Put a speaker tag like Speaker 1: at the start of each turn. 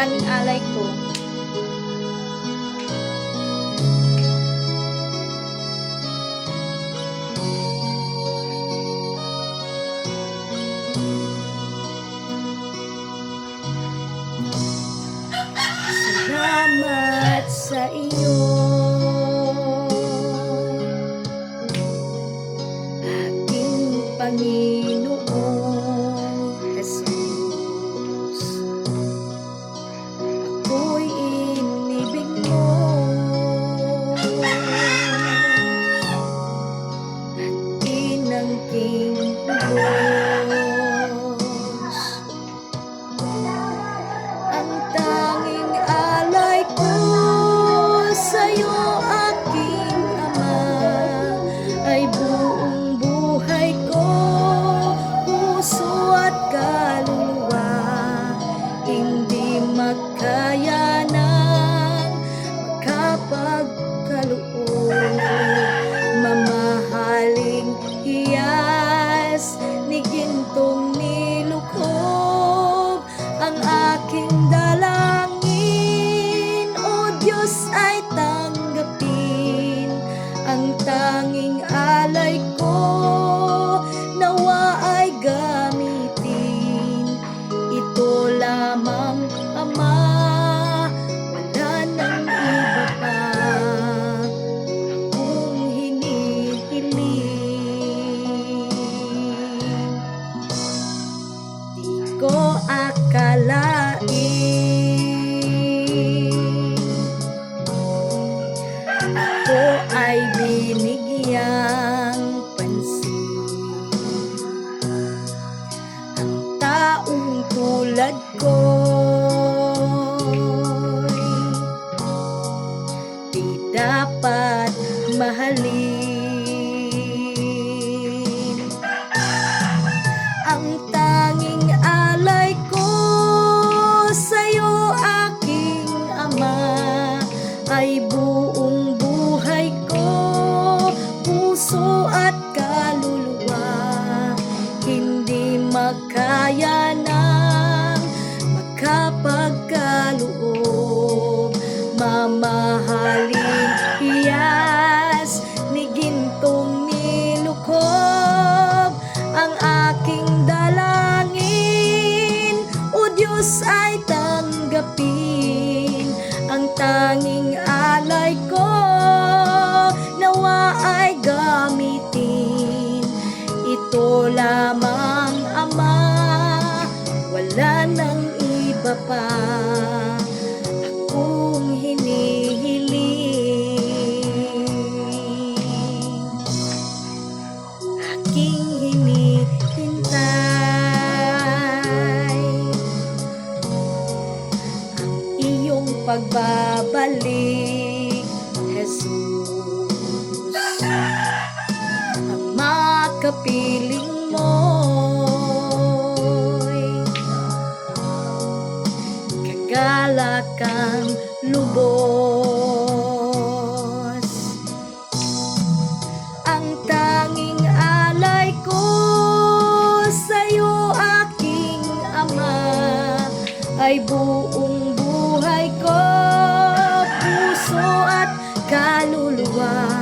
Speaker 1: tanging alay ko. Salamat sa iyo, aking Panginoong Jesus. Ako'y inibig mo at inangking Diyos. Ang tanging alay ko sa'yo, aking Ama, ay buong buhay ko, puso at kaluluwa. Hindi magkaya ng makapagkaloob. Mamahaling hiyas ni gintong nilukob ang aking dalangin. O Diyos, ay tanggapin ang tanging alay ko, nawa ay gamitin. Ito lamang, Ama, wala nang iba pa akong hinihiling. Di ko akalain ako ay binigyang pansin. Ang taong tulad ko'y di dapat mahalin. Ang tanging alay ko sa'yo, aking Ama, ay buong buhay ko, puso at kaluluwa. Hindi makaya ng makapagkaloob. Mamahaling hiyas ni gintong nilukob ang aking dalangin. O Diyos, ay tanggapin ang tanging alay ko, nawa ay gamitin. Ito lamang, Ama, wala nang iba pa akong hinihiling. Aking hinihintay ang iyong pagbabalik, Jesus. Ang makapiling mo'y kagalakang lubos. Ang tanging alay ko sa'yo, aking Ama, ay buong buhay ko, puso at kaluluwa.